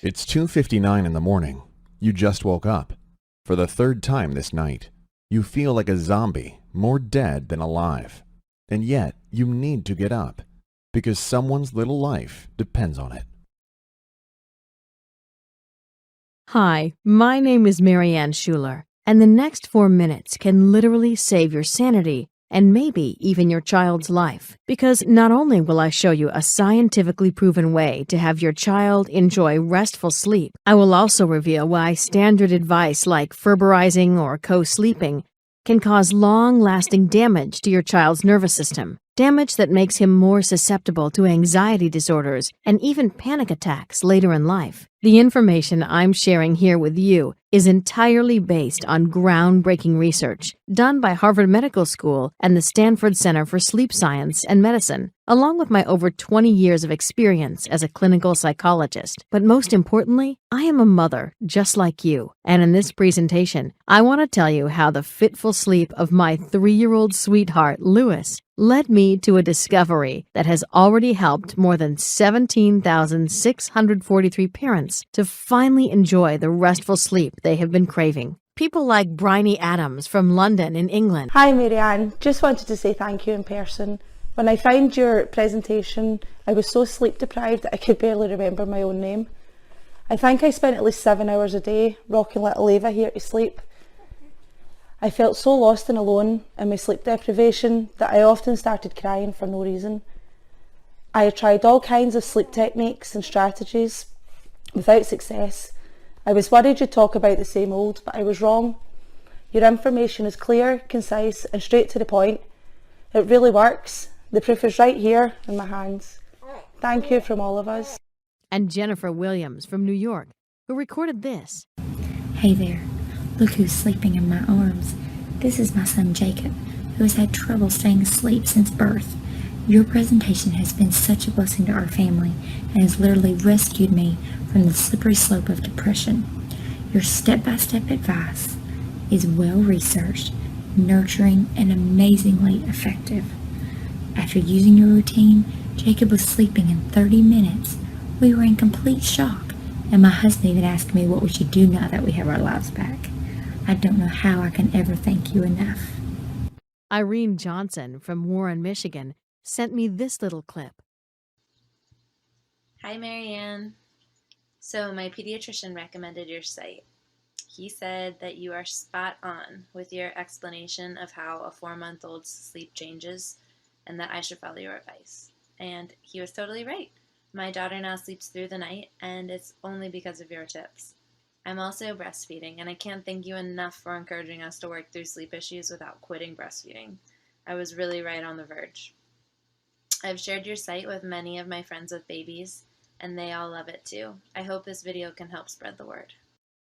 It's 2:59 in the morning. You just woke up. For the third time this night. You feel like a zombie, more dead than alive. And yet, you need to get up, because someone's little life depends on it. Hi, my name is Marianne Schuler, and the next 4 minutes can literally save your sanity and maybe even your child's life. Because not only will I show you a scientifically proven way to have your child enjoy restful sleep, I will also reveal why standard advice like Ferberizing or co-sleeping can cause long-lasting damage to your child's nervous system. Damage that makes him more susceptible to anxiety disorders and even panic attacks later in life. The information I'm sharing here with you is entirely based on groundbreaking research done by Harvard Medical School and the Stanford Center for Sleep Science and Medicine, along with my over 20 years of experience as a clinical psychologist. But most importantly, I am a mother just like you. And in this presentation, I want to tell you how the fitful sleep of my 3-year-old sweetheart, Lewis, led me to a discovery that has already helped more than 17,643 parents to finally enjoy the restful sleep they have been craving. People like Bryony Adams from London in England. Hi Marianne, just wanted to say thank you in person. When I found your presentation, I was so sleep deprived that I could barely remember my own name. I think I spent at least 7 hours a day rocking little Ava here to sleep. I felt so lost and alone in my sleep deprivation that I often started crying for no reason. I had tried all kinds of sleep techniques and strategies without success. I was worried you'd talk about the same old, but I was wrong. Your information is clear, concise and straight to the point. It really works. The proof is right here in my hands. Thank you from all of us. And Jennifer Williams from New York, who recorded this. Hey there. Look who's sleeping in my arms. This is my son Jacob, who has had trouble staying asleep since birth. Your presentation has been such a blessing to our family and has literally rescued me from the slippery slope of depression. Your step-by-step advice is well-researched, nurturing, and amazingly effective. After using your routine, Jacob was sleeping in 30 minutes. We were in complete shock, and my husband even asked me what we should do now that we have our lives back. I don't know how I can ever thank you enough. Irene Johnson from Warren, Michigan, sent me this little clip. Hi, Marianne. So my pediatrician recommended your site. He said that you are spot on with your explanation of how a 4-month-old's sleep changes and that I should follow your advice. And he was totally right. My daughter now sleeps through the night, and it's only because of your tips. I'm also breastfeeding, and I can't thank you enough for encouraging us to work through sleep issues without quitting breastfeeding. I was really right on the verge. I've shared your site with many of my friends with babies, and they all love it too. I hope this video can help spread the word.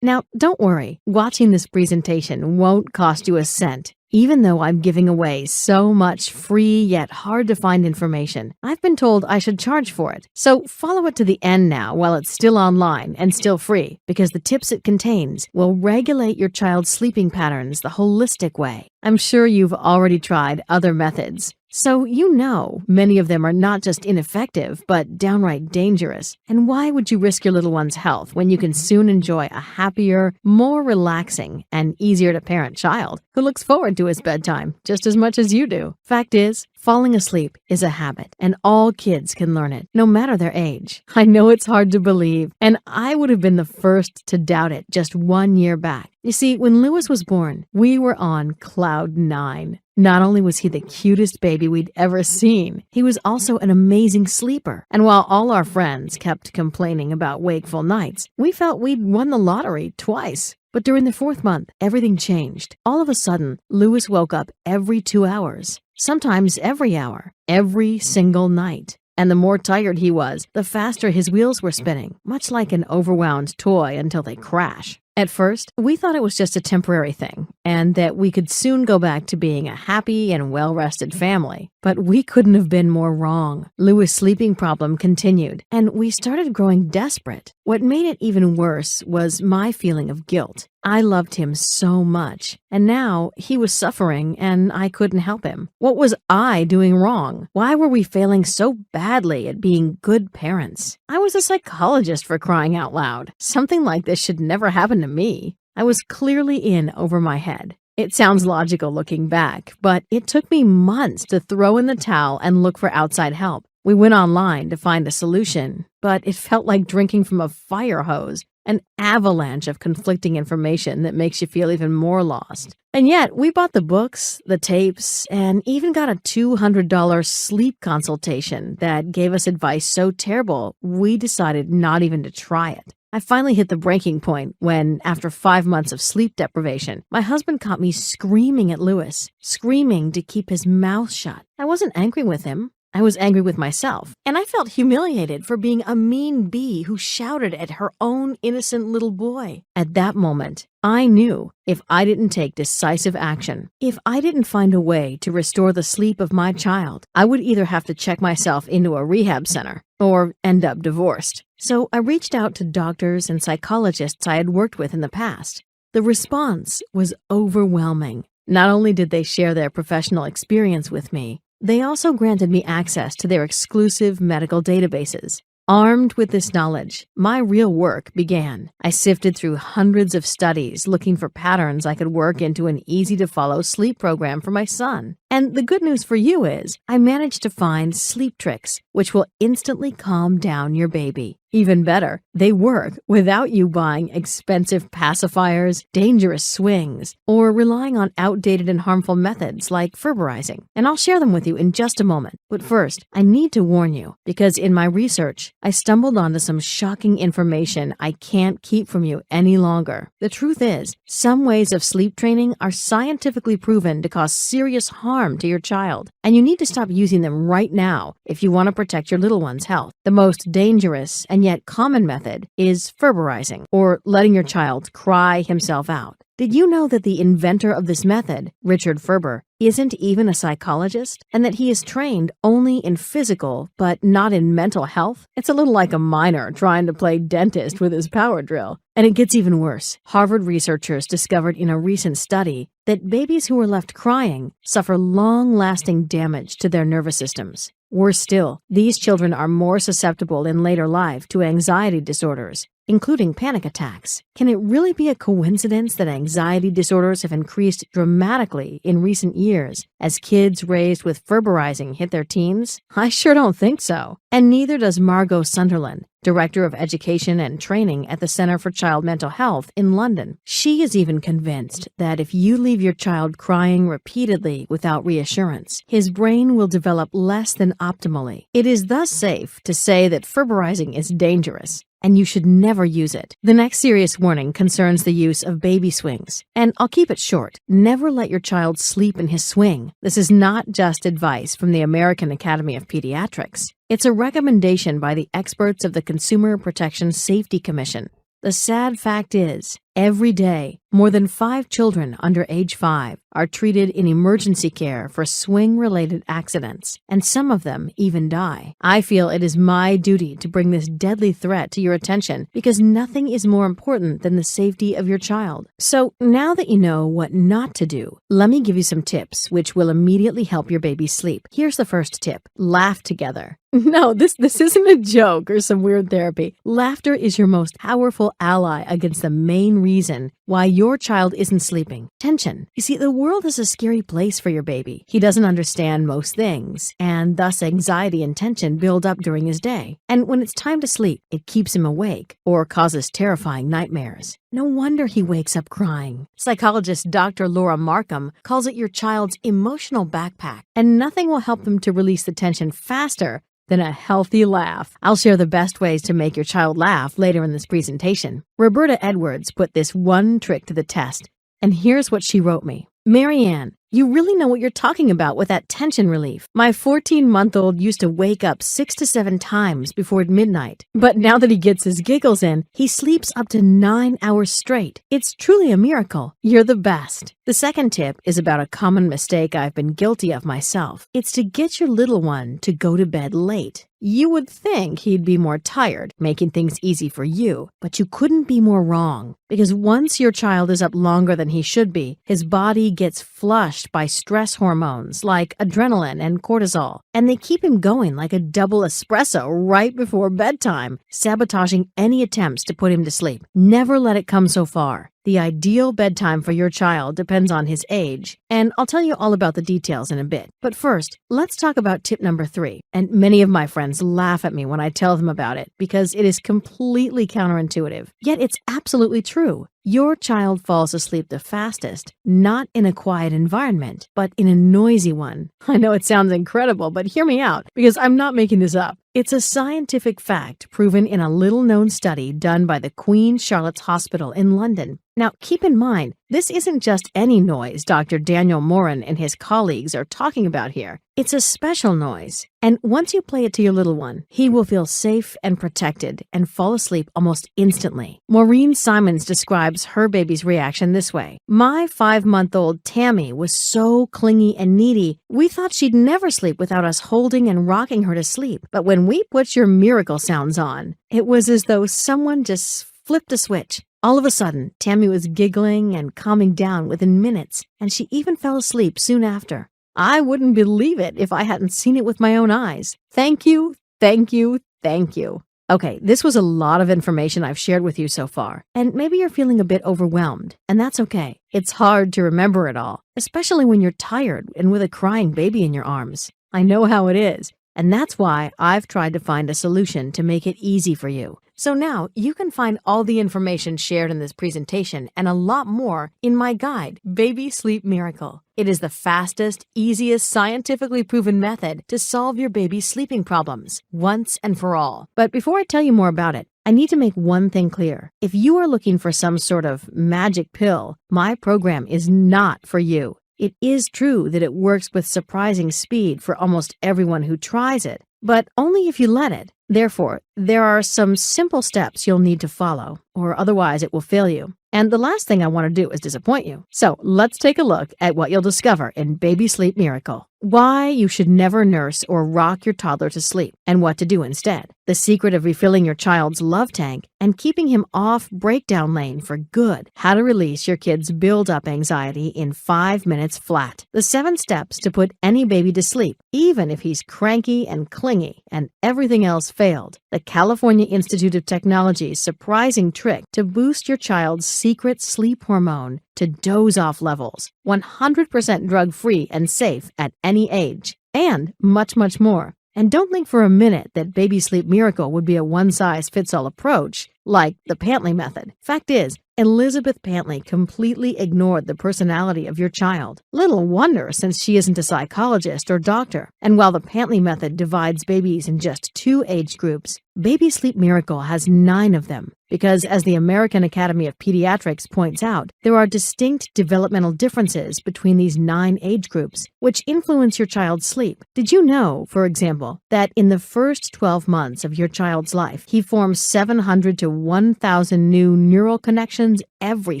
Now, don't worry, watching this presentation won't cost you a cent. Even though I'm giving away so much free yet hard to find information, I've been told I should charge for it. So follow it to the end now while it's still online and still free, because the tips it contains will regulate your child's sleeping patterns the holistic way. I'm sure you've already tried other methods, so you know many of them are not just ineffective, but downright dangerous. And why would you risk your little one's health when you can soon enjoy a happier, more relaxing, and easier to parent child who looks forward to his bedtime just as much as you do? Fact is, falling asleep is a habit, and all kids can learn it, no matter their age. I know it's hard to believe, and I would have been the first to doubt it just 1 year back. You see, when Lewis was born, we were on cloud 9. Not only was he the cutest baby we'd ever seen, he was also an amazing sleeper. And while all our friends kept complaining about wakeful nights, we felt we'd won the lottery twice. But during the 4th month, everything changed. All of a sudden, Lewis woke up every 2 hours, sometimes every hour, every single night. And the more tired he was, the faster his wheels were spinning, much like an overwound toy until they crash. At first, we thought it was just a temporary thing, and that we could soon go back to being a happy and well-rested family. But we couldn't have been more wrong. Louis' sleeping problem continued, and we started growing desperate. What made it even worse was my feeling of guilt. I loved him so much, and now he was suffering and I couldn't help him. What was I doing wrong? Why were we failing so badly at being good parents? I was a psychologist, for crying out loud. Something like this should never happen to me. I was clearly in over my head. It sounds logical looking back, but it took me months to throw in the towel and look for outside help. We went online to find a solution, but it felt like drinking from a fire hose. An avalanche of conflicting information that makes you feel even more lost. And yet, we bought the books, the tapes, and even got a $200 sleep consultation that gave us advice so terrible, we decided not even to try it. I finally hit the breaking point when, after 5 months of sleep deprivation, my husband caught me screaming at Louis, screaming to keep his mouth shut. I wasn't angry with him. I was angry with myself, and I felt humiliated for being a mean bee who shouted at her own innocent little boy. At that moment, I knew if I didn't take decisive action, if I didn't find a way to restore the sleep of my child, I would either have to check myself into a rehab center or end up divorced. So I reached out to doctors and psychologists I had worked with in the past. The response was overwhelming. Not only did they share their professional experience with me, they also granted me access to their exclusive medical databases. Armed with this knowledge, my real work began. I sifted through hundreds of studies looking for patterns I could work into an easy-to-follow sleep program for my son. And the good news for you is, I managed to find sleep tricks, which will instantly calm down your baby. Even better, they work without you buying expensive pacifiers, dangerous swings, or relying on outdated and harmful methods like Ferberizing. And I'll share them with you in just a moment. But first, I need to warn you, because in my research, I stumbled onto some shocking information I can't keep from you any longer. The truth is, some ways of sleep training are scientifically proven to cause serious harm to your child, and you need to stop using them right now if you want to protect your little one's health. The most dangerous and yet common method is Ferberizing, or letting your child cry himself out. Did you know that the inventor of this method, Richard Ferber, isn't even a psychologist, and that he is trained only in physical but not in mental health? It's a little like a miner trying to play dentist with his power drill. And it gets even worse. Harvard researchers discovered in a recent study that babies who are left crying suffer long-lasting damage to their nervous systems. Worse still, these children are more susceptible in later life to anxiety disorders, including panic attacks. Can it really be a coincidence that anxiety disorders have increased dramatically in recent years as kids raised with Ferberizing hit their teens? I sure don't think so. And neither does Margot Sunderland, Director of Education and Training at the Center for Child Mental Health in London. She is even convinced that if you leave your child crying repeatedly without reassurance, his brain will develop less than optimally. It is thus safe to say that Ferberizing is dangerous, and you should never use it. The next serious warning concerns the use of baby swings. And I'll keep it short. Never let your child sleep in his swing. This is not just advice from the American Academy of Pediatrics. It's a recommendation by the experts of the Consumer Protection Safety Commission. The sad fact is, every day, more than 5 children under age 5 are treated in emergency care for swing-related accidents, and some of them even die. I feel it is my duty to bring this deadly threat to your attention because nothing is more important than the safety of your child. So now that you know what not to do, let me give you some tips which will immediately help your baby sleep. Here's the first tip. Laugh together. No, this isn't a joke or some weird therapy. Laughter is your most powerful ally against the main reason why your child isn't sleeping. Tension. You see, the world is a scary place for your baby. He doesn't understand most things, and thus anxiety and tension build up during his day. And when it's time to sleep, it keeps him awake or causes terrifying nightmares. No wonder he wakes up crying. Psychologist Dr. Laura Markham calls it your child's emotional backpack, and nothing will help them to release the tension faster than a healthy laugh. I'll share the best ways to make your child laugh later in this presentation. Roberta Edwards put this one trick to the test, and here's what she wrote me. Marianne, You really know what you're talking about with that tension relief. My 14-month-old used to wake up 6 to 7 times before midnight. But now that he gets his giggles in, he sleeps up to 9 hours straight. It's truly a miracle. You're the best. The second tip is about a common mistake I've been guilty of myself. It's to get your little one to go to bed late. You would think he'd be more tired, making things easy for you, but you couldn't be more wrong. Because once your child is up longer than he should be, his body gets flushed by stress hormones like adrenaline and cortisol, and they keep him going like a double espresso right before bedtime, sabotaging any attempts to put him to sleep. Never let it come so far. The ideal bedtime for your child depends on his age, and I'll tell you all about the details in a bit. But first, let's talk about tip number 3. And many of my friends laugh at me when I tell them about it because it is completely counterintuitive. Yet it's absolutely true. Your child falls asleep the fastest, not in a quiet environment, but in a noisy one. I know it sounds incredible, but hear me out, because I'm not making this up. It's a scientific fact proven in a little-known study done by the Queen Charlotte's Hospital in London. Now, keep in mind, this isn't just any noise Dr. Daniel Moran and his colleagues are talking about here. It's a special noise, and once you play it to your little one, he will feel safe and protected and fall asleep almost instantly. Maureen Simons describes her baby's reaction this way. My 5-month-old Tammy was so clingy and needy, we thought she'd never sleep without us holding and rocking her to sleep. But when we put your miracle sounds on, it was as though someone just flipped a switch. All of a sudden, Tammy was giggling and calming down within minutes, and she even fell asleep soon after. I wouldn't believe it if I hadn't seen it with my own eyes. Thank you, thank you, thank you. Okay, this was a lot of information I've shared with you so far, and maybe you're feeling a bit overwhelmed, and that's okay. It's hard to remember it all, especially when you're tired and with a crying baby in your arms. I know how it is, and that's why I've tried to find a solution to make it easy for you. So now you can find all the information shared in this presentation and a lot more in my guide, Baby Sleep Miracle. It is the fastest, easiest, scientifically proven method to solve your baby's sleeping problems once and for all. But before I tell you more about it, I need to make one thing clear. If you are looking for some sort of magic pill, my program is not for you. It is true that it works with surprising speed for almost everyone who tries it, but only if you let it. Therefore, there are some simple steps you'll need to follow, or otherwise it will fail you. And the last thing I want to do is disappoint you. So let's take a look at what you'll discover in Baby Sleep Miracle. Why you should never nurse or rock your toddler to sleep, and what to do instead. The secret of refilling your child's love tank and keeping him off breakdown lane for good. How to release your kid's build-up anxiety in 5 minutes flat. The 7 steps to put any baby to sleep, even if he's cranky and clingy and everything else failed. The California Institute of Technology's surprising trick to boost your child's secret sleep hormone to doze-off levels, 100% drug-free and safe at any age, and much, much more. And don't think for a minute that Baby Sleep Miracle would be a one-size-fits-all approach, like the Pantley method. Fact is, Elizabeth Pantley completely ignored the personality of your child. Little wonder, since she isn't a psychologist or doctor. And while the Pantley method divides babies in just 2 age groups, Baby Sleep Miracle has 9 of them. Because, as the American Academy of Pediatrics points out, there are distinct developmental differences between these 9 age groups, which influence your child's sleep. Did you know, for example, that in the first 12 months of your child's life, he forms 700 to 1,000 new neural connections every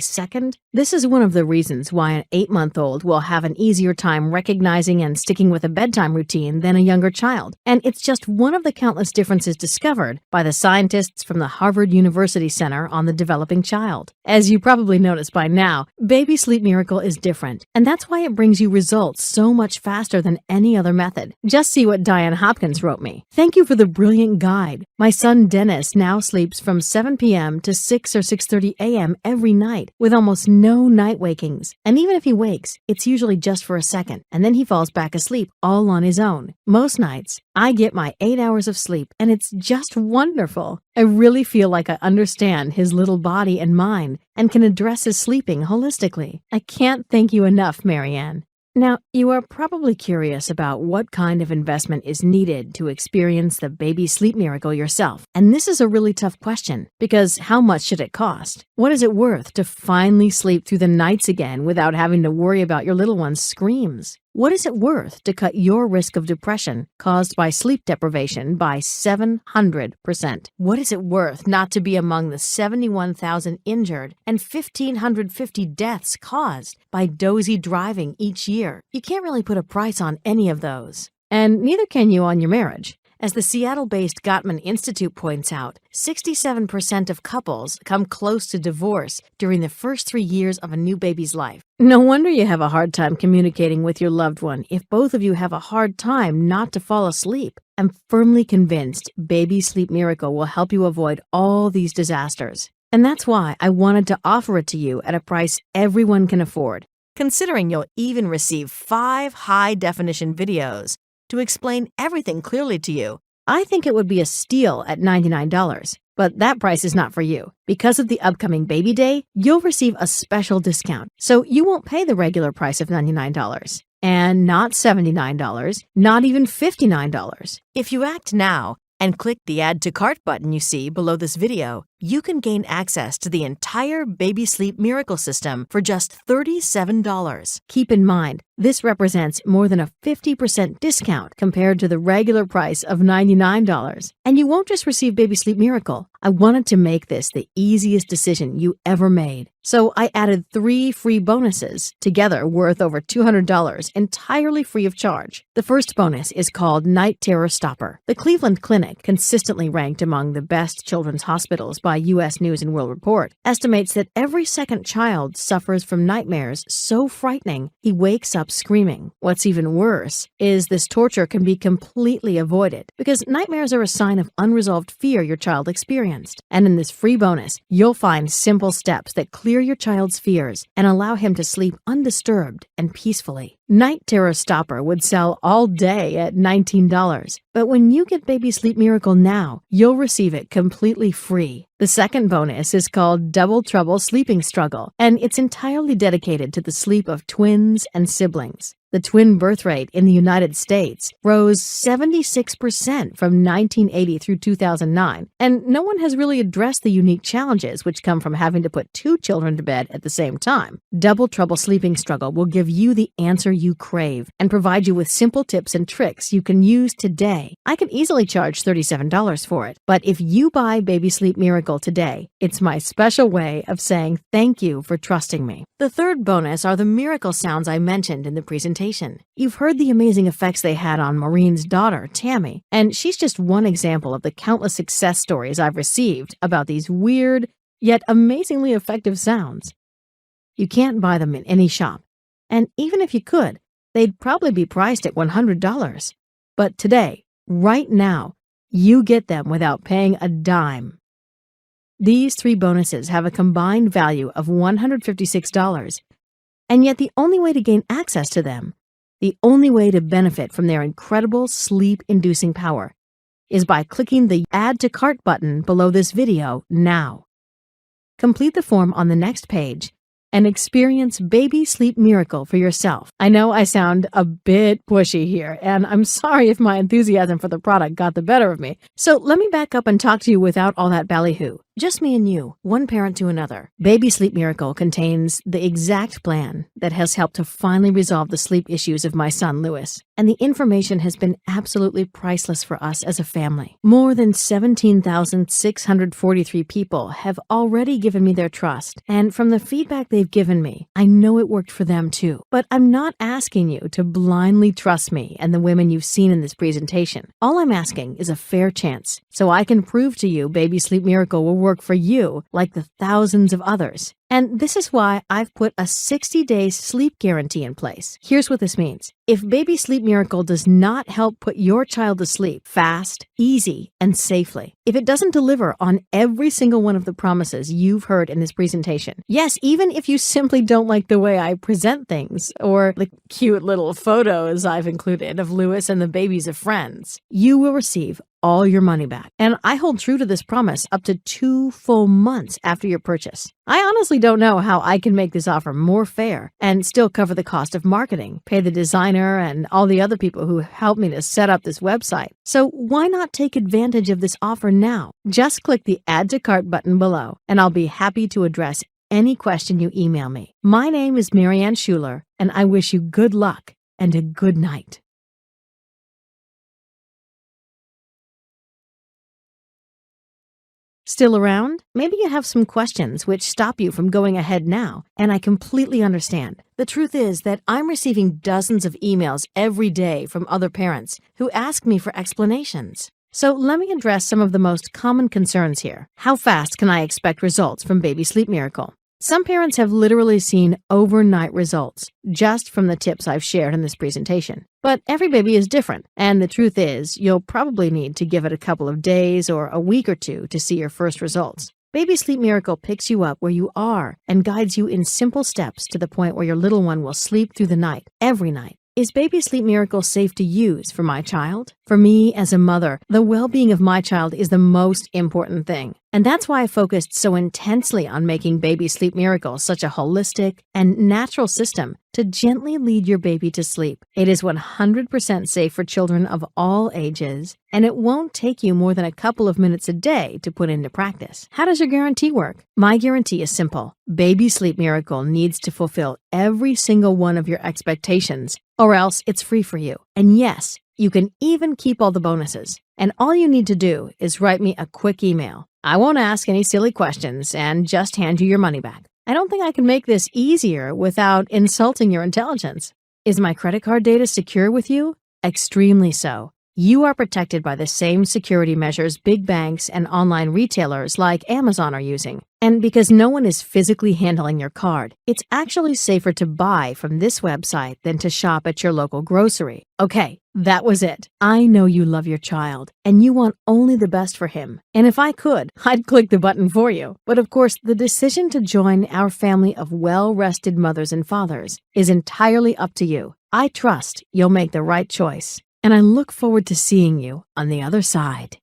second? This is one of the reasons why an 8-month-old will have an easier time recognizing and sticking with a bedtime routine than a younger child. And it's just one of the countless differences discovered by the scientists from the Harvard University Center on the Developing Child. As you probably noticed by now, Baby Sleep Miracle is different, and that's why it brings you results so much faster than any other method. Just see what Diane Hopkins wrote me. Thank you for the brilliant guide. My son Dennis now sleeps from 7 p.m. to 6 or 6:30 a.m. every night with almost no night wakings. And even if he wakes, it's usually just for a second, and then he falls back asleep all on his own. Most nights, I get my 8 hours of sleep, and it's just wonderful. I really feel like I understand his little body and mind and can address his sleeping holistically. I can't thank you enough, Marianne. Now, you are probably curious about what kind of investment is needed to experience the baby sleep miracle yourself. And this is a really tough question, because how much should it cost? What is it worth to finally sleep through the nights again without having to worry about your little one's screams? What is it worth to cut your risk of depression caused by sleep deprivation by 700%? What is it worth not to be among the 71,000 injured and 1,550 deaths caused by dozy driving each year? You can't really put a price on any of those. And neither can you on your marriage. As the Seattle-based Gottman Institute points out, 67% of couples come close to divorce during the first 3 years of a new baby's life. No wonder you have a hard time communicating with your loved one if both of you have a hard time not to fall asleep. I'm firmly convinced Baby Sleep Miracle will help you avoid all these disasters. And that's why I wanted to offer it to you at a price everyone can afford, considering you'll even receive 5 high-definition videos to explain everything clearly to you. I think it would be a steal at $99, but that price is not for you. Because of the upcoming baby day, you'll receive a special discount, so you won't pay the regular price of $99. And not $79, not even $59. If you act now and click the Add to Cart button you see below this video, you can gain access to the entire Baby Sleep Miracle system for just $37. Keep in mind, this represents more than a 50% discount compared to the regular price of $99. And you won't just receive Baby Sleep Miracle. I wanted to make this the easiest decision you ever made. So I added 3 free bonuses, together worth over $200, entirely free of charge. The first bonus is called Night Terror Stopper. The Cleveland Clinic, consistently ranked among the best children's hospitals by U.S. News & World Report, estimates that every second child suffers from nightmares so frightening he wakes up screaming. What's even worse is this torture can be completely avoided because nightmares are a sign of unresolved fear your child experienced. And in this free bonus, you'll find simple steps that clear your child's fears and allow him to sleep undisturbed and peacefully. Night Terror Stopper would sell all day at $19, but when you get Baby Sleep Miracle now, you'll receive it completely free. The second bonus is called Double Trouble Sleeping Struggle, and it's entirely dedicated to the sleep of twins and siblings. The twin birth rate in the United States rose 76% from 1980 through 2009, and no one has really addressed the unique challenges which come from having to put 2 children to bed at the same time. Double Trouble Sleeping Struggle will give you the answer you crave and provide you with simple tips and tricks you can use today. I could easily charge $37 for it, but if you buy Baby Sleep Miracle today, it's my special way of saying thank you for trusting me. The third bonus are the miracle sounds I mentioned in the presentation. You've heard the amazing effects they had on Maureen's daughter, Tammy, and she's just one example of the countless success stories I've received about these weird, yet amazingly effective sounds. You can't buy them in any shop, and even if you could, they'd probably be priced at $100. But today, right now, you get them without paying a dime. These 3 bonuses have a combined value of $156, and yet the only way to gain access to them, the only way to benefit from their incredible sleep-inducing power, is by clicking the Add to Cart button below this video now. Complete the form on the next page and experience Baby Sleep Miracle for yourself. I know I sound a bit pushy here, and I'm sorry if my enthusiasm for the product got the better of me. So let me back up and talk to you without all that ballyhoo. Just me and you, one parent to another. Baby Sleep Miracle contains the exact plan that has helped to finally resolve the sleep issues of my son, Lewis. And the information has been absolutely priceless for us as a family. More than 17,643 people have already given me their trust. And from the feedback they've given me, I know it worked for them too. But I'm not asking you to blindly trust me and the women you've seen in this presentation. All I'm asking is a fair chance, so I can prove to you Baby Sleep Miracle will work for you like the thousands of others. And this is why I've put a 60-day sleep guarantee in place. Here's what this means. If Baby Sleep Miracle does not help put your child to sleep fast, easy, and safely, if it doesn't deliver on every single one of the promises you've heard in this presentation, yes, even if you simply don't like the way I present things or the cute little photos I've included of Lewis and the babies of friends, you will receive all your money back. And I hold true to this promise up to 2 full months after your purchase. I honestly don't know how I can make this offer more fair and still cover the cost of marketing, pay the designer, and all the other people who helped me to set up this website. So why not take advantage of this offer now? Just click the Add to Cart button below, and I'll be happy to address any question you email me. My name is Marianne Schuler, and I wish you good luck and a good night. Still around? Maybe you have some questions which stop you from going ahead now, and I completely understand. The truth is that I'm receiving dozens of emails every day from other parents who ask me for explanations. So let me address some of the most common concerns here. How fast can I expect results from Baby Sleep Miracle? Some parents have literally seen overnight results just from the tips I've shared in this presentation. But every baby is different, and the truth is, you'll probably need to give it a couple of days or a week or two to see your first results. Baby Sleep Miracle picks you up where you are and guides you in simple steps to the point where your little one will sleep through the night, every night. Is Baby Sleep Miracle safe to use for my child? For me, as a mother, the well-being of my child is the most important thing. And that's why I focused so intensely on making Baby Sleep Miracle such a holistic and natural system to gently lead your baby to sleep. It is 100% safe for children of all ages, and it won't take you more than a couple of minutes a day to put into practice. How does your guarantee work? My guarantee is simple. Baby Sleep Miracle needs to fulfill every single one of your expectations, or else it's free for you. And yes, you can even keep all the bonuses. And all you need to do is write me a quick email. I won't ask any silly questions and just hand you your money back. I don't think I can make this easier without insulting your intelligence. Is my credit card data secure with you? Extremely so. You are protected by the same security measures big banks and online retailers like Amazon are using. And because no one is physically handling your card, it's actually safer to buy from this website than to shop at your local grocery. Okay, that was it. I know you love your child, and you want only the best for him. And if I could, I'd click the button for you. But of course, the decision to join our family of well-rested mothers and fathers is entirely up to you. I trust you'll make the right choice, and I look forward to seeing you on the other side.